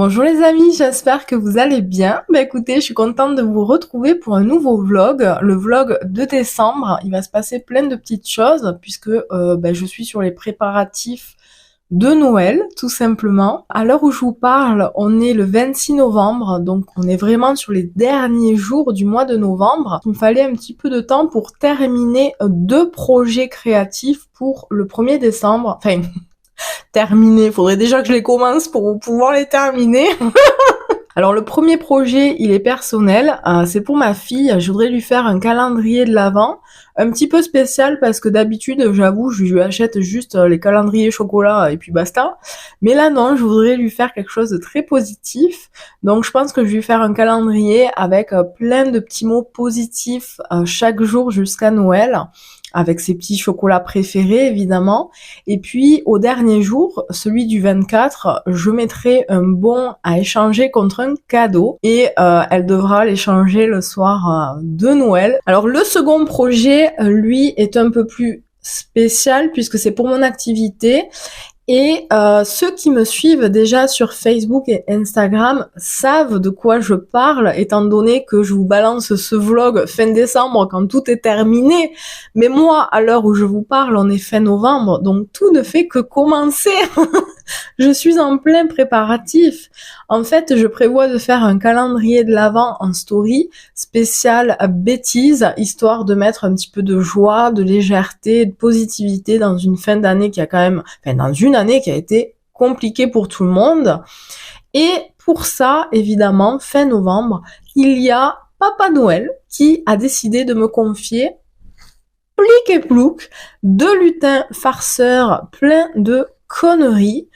Bonjour les amis, j'espère que vous allez bien. Écoutez, je suis contente de vous retrouver pour un nouveau vlog, le vlog de décembre. Il va se passer plein de petites choses puisque je suis sur les préparatifs de Noël, tout simplement. À l'heure où je vous parle, on est le 26 novembre, donc on est vraiment sur les derniers jours du mois de novembre. Il me fallait un petit peu de temps pour terminer deux projets créatifs pour le 1er décembre. Enfin, terminer. Faudrait déjà que je les commence pour pouvoir les terminer. Alors le premier projet, il est personnel, c'est pour ma fille, je voudrais lui faire un calendrier de l'Avent, un petit peu spécial parce que d'habitude, j'avoue, je lui achète juste les calendriers chocolat et puis basta. Mais là non, je voudrais lui faire quelque chose de très positif. Donc je pense que je vais lui faire un calendrier avec plein de petits mots positifs chaque jour jusqu'à Noël, avec ses petits chocolats préférés évidemment. Et puis au dernier jour, celui du 24, je mettrai un bon à échanger contre un cadeau et elle devra l'échanger le soir de Noël. Alors le second projet, lui, est un peu plus spécial puisque c'est pour mon activité. Et ceux qui me suivent déjà sur Facebook et Instagram savent de quoi je parle, étant donné que je vous balance ce vlog fin décembre quand tout est terminé. Mais moi, à l'heure où je vous parle, on est fin novembre, donc tout ne fait que commencer. Je suis en plein préparatif. En fait, je prévois de faire un calendrier de l'Avent en story spécial bêtise, histoire de mettre un petit peu de joie, de légèreté, de positivité dans une fin d'année qui a quand même, dans une année qui a été compliquée pour tout le monde. Et pour ça, évidemment, fin novembre, il y a Papa Noël qui a décidé de me confier plic et plouc de lutins farceurs plein de conneries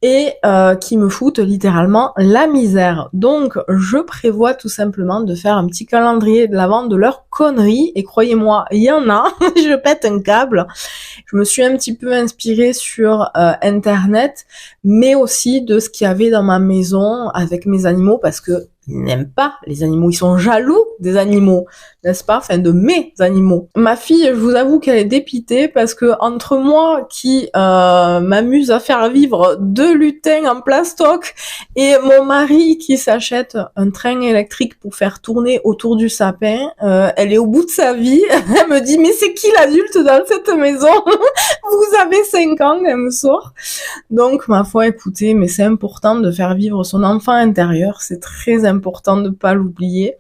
et qui me foutent littéralement la misère. Donc je prévois tout simplement de faire un petit calendrier de l'Avent de leurs conneries, et croyez-moi, il y en a, je pète un câble. Je me suis un petit peu inspirée sur internet, mais aussi de ce qu'il y avait dans ma maison avec mes animaux, parce que ils n'aiment pas les animaux, ils sont jaloux des animaux, n'est-ce pas? Enfin, de mes animaux. Ma fille, je vous avoue qu'elle est dépitée parce que entre moi qui m'amuse à faire vivre deux lutins en plastoc et mon mari qui s'achète un train électrique pour faire tourner autour du sapin, elle est au bout de sa vie. Elle me dit, mais c'est qui l'adulte dans cette maison? Vous avez 5 ans, elle me sort. Donc, ma foi, écoutez, mais c'est important de faire vivre son enfant intérieur, c'est très important de pas l'oublier.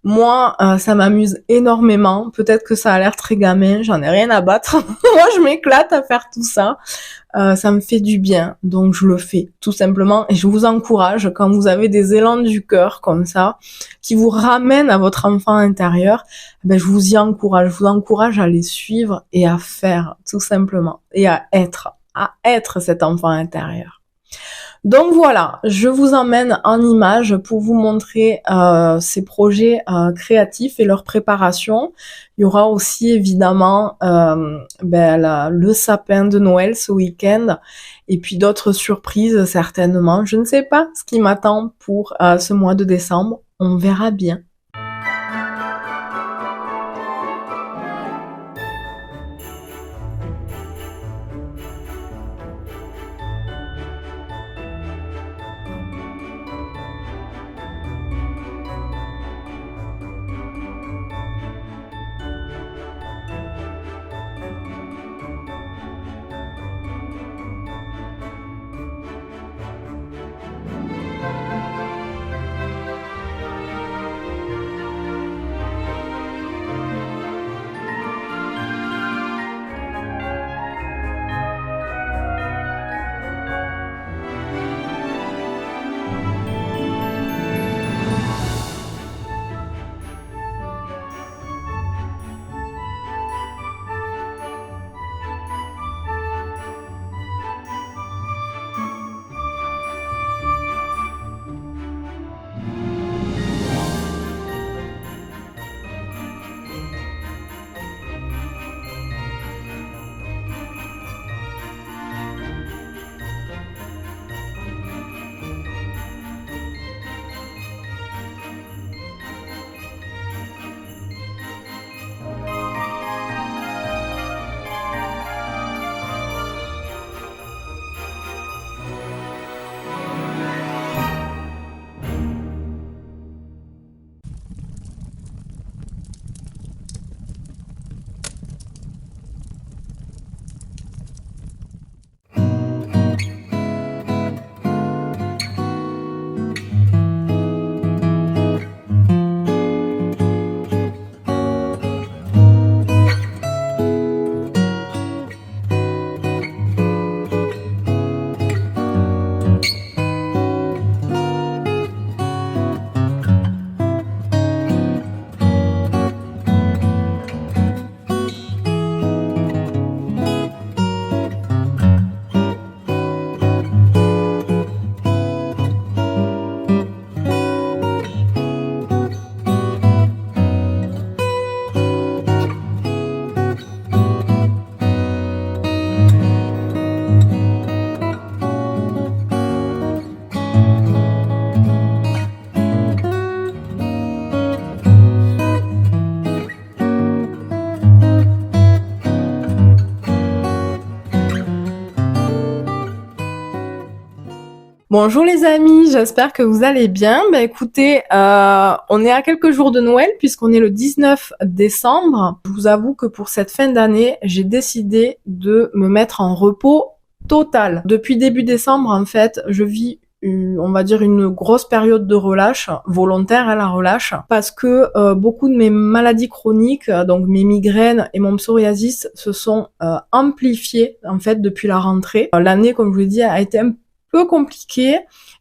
Moi, ça m'amuse énormément. Peut-être que ça a l'air très gamin, j'en ai rien à battre. Moi, je m'éclate à faire tout ça. Ça me fait du bien, donc je le fais tout simplement. Et je vous encourage, quand vous avez des élans du cœur comme ça, qui vous ramènent à votre enfant intérieur, je vous y encourage. Je vous encourage à les suivre et à faire, tout simplement. Et à être cet enfant intérieur. Donc voilà, je vous emmène en images pour vous montrer ces projets créatifs et leur préparation. Il y aura aussi évidemment le sapin de Noël ce week-end et puis d'autres surprises certainement. Je ne sais pas ce qui m'attend pour ce mois de décembre. On verra bien. Bonjour les amis, j'espère que vous allez bien. Écoutez, on est à quelques jours de Noël puisqu'on est le 19 décembre. Je vous avoue que pour cette fin d'année, j'ai décidé de me mettre en repos total. Depuis début décembre, en fait, je vis on va dire une grosse période de relâche, volontaire la relâche, parce que beaucoup de mes maladies chroniques, donc mes migraines et mon psoriasis, se sont amplifiées en fait depuis la rentrée. L'année, comme je vous l'ai dit, a été un peu compliquée.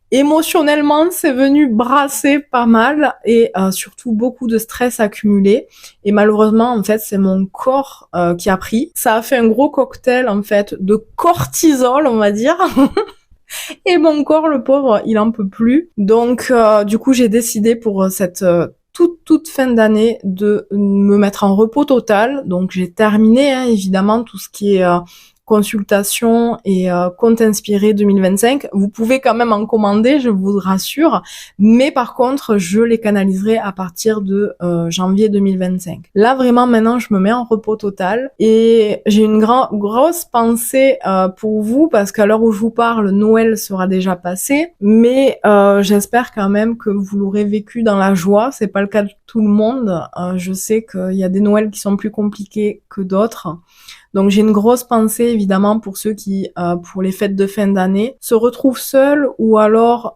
Émotionnellement, c'est venu brasser pas mal et surtout beaucoup de stress accumulé. Et malheureusement, en fait, c'est mon corps qui a pris. Ça a fait un gros cocktail en fait de cortisol, on va dire. Et mon corps, le pauvre, il en peut plus. Donc, du coup, j'ai décidé pour cette toute fin d'année de me mettre en repos total. Donc, j'ai terminé, évidemment, tout ce qui est consultation et compte inspiré 2025. Vous pouvez quand même en commander, je vous rassure. Mais par contre, je les canaliserai à partir de janvier 2025. Là, vraiment, maintenant, je me mets en repos total. Et j'ai une grosse pensée pour vous, parce qu'à l'heure où je vous parle, Noël sera déjà passé. Mais j'espère quand même que vous l'aurez vécu dans la joie. C'est pas le cas de tout le monde. Je sais qu'il y a des Noëls qui sont plus compliqués que d'autres. Donc j'ai une grosse pensée évidemment pour ceux qui, pour les fêtes de fin d'année, se retrouvent seuls ou alors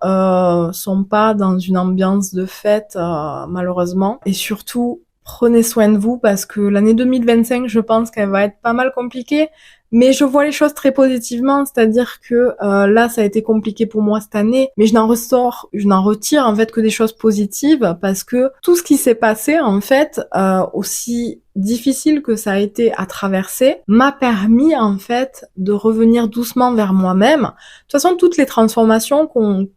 sont pas dans une ambiance de fête malheureusement. Et surtout, prenez soin de vous parce que l'année 2025, je pense qu'elle va être pas mal compliquée. Mais je vois les choses très positivement, c'est-à-dire que là, ça a été compliqué pour moi cette année, mais je n'en retire en fait que des choses positives parce que tout ce qui s'est passé, en fait, aussi difficile que ça a été à traverser, m'a permis en fait de revenir doucement vers moi-même. De toute façon, toutes les transformations qu'on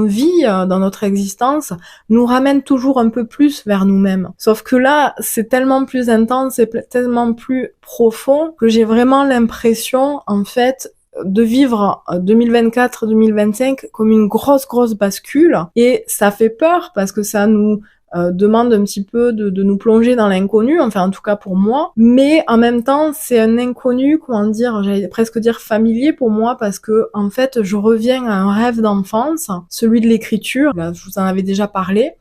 vit dans notre existence nous ramène toujours un peu plus vers nous-mêmes. Sauf que là, c'est tellement plus intense, c'est tellement plus profond que j'ai vraiment l'impression, en fait, de vivre 2024-2025 comme une grosse bascule. Et ça fait peur parce que ça nous demande un petit peu de nous plonger dans l'inconnu, enfin en tout cas pour moi, mais en même temps c'est un inconnu, comment dire, j'allais presque dire familier pour moi, parce que en fait je reviens à un rêve d'enfance, celui de l'écriture. Là, je vous en avais déjà parlé.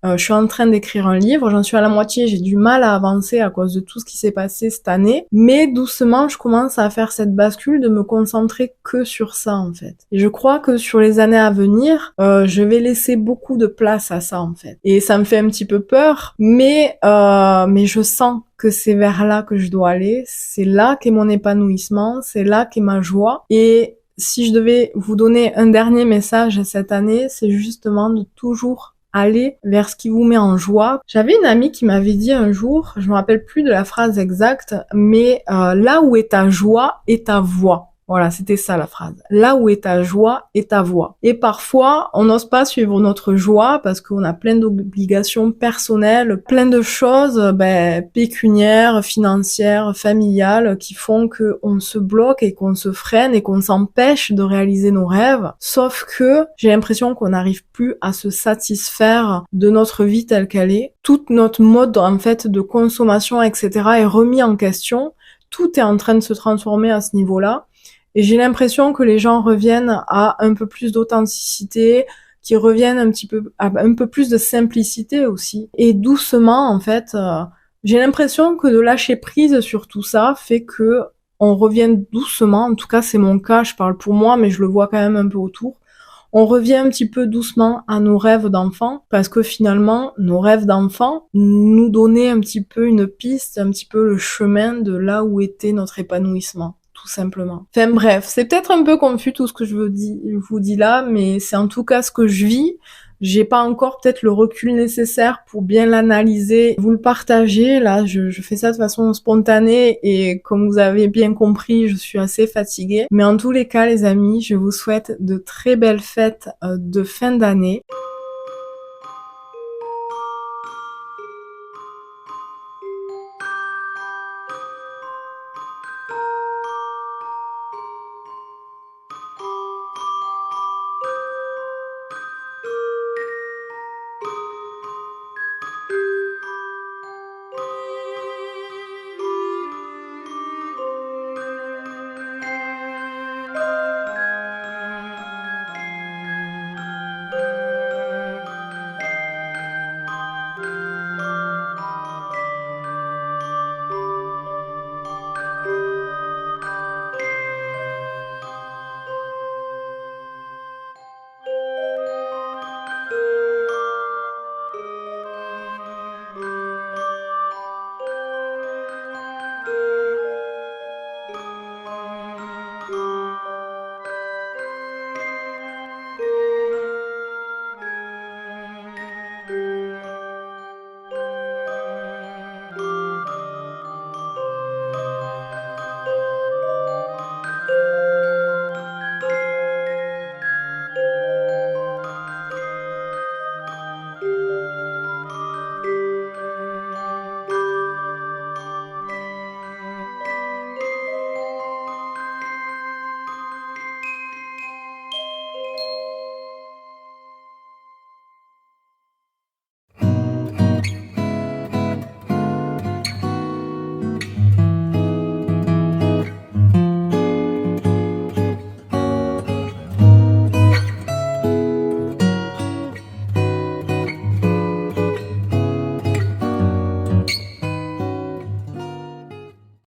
Je suis en train d'écrire un livre, j'en suis à la moitié, j'ai du mal à avancer à cause de tout ce qui s'est passé cette année, mais doucement je commence à faire cette bascule de me concentrer que sur ça en fait. Et je crois que sur les années à venir, je vais laisser beaucoup de place à ça en fait. Et ça me fait un petit peu peur, mais je sens que c'est vers là que je dois aller, c'est là qu'est mon épanouissement, c'est là qu'est ma joie. Et si je devais vous donner un dernier message cette année, c'est justement de toujours aller vers ce qui vous met en joie. J'avais une amie qui m'avait dit un jour, je me rappelle plus de la phrase exacte, mais là où est ta joie est ta voix. Voilà, c'était ça la phrase. Là où est ta joie est ta voix. Et parfois, on n'ose pas suivre notre joie parce qu'on a plein d'obligations personnelles, plein de choses pécuniaires, financières, familiales qui font qu'on se bloque et qu'on se freine et qu'on s'empêche de réaliser nos rêves. Sauf que j'ai l'impression qu'on n'arrive plus à se satisfaire de notre vie telle qu'elle est. Tout notre mode en fait de consommation, etc. est remis en question. Tout est en train de se transformer à ce niveau-là. Et j'ai l'impression que les gens reviennent à un peu plus d'authenticité, qui reviennent à un peu plus de simplicité aussi. Et doucement, en fait, j'ai l'impression que de lâcher prise sur tout ça fait que on revient doucement, en tout cas c'est mon cas, je parle pour moi, mais je le vois quand même un peu autour. On revient un petit peu doucement à nos rêves d'enfant, parce que finalement, nos rêves d'enfant nous donnaient un petit peu une piste, un petit peu le chemin de là où était notre épanouissement. Tout simplement. Enfin bref, c'est peut-être un peu confus tout ce que je vous dis là, mais c'est en tout cas ce que je vis. J'ai pas encore peut-être le recul nécessaire pour bien l'analyser, vous le partager. Là, je fais ça de façon spontanée et comme vous avez bien compris, je suis assez fatiguée. Mais en tous les cas, les amis, je vous souhaite de très belles fêtes de fin d'année.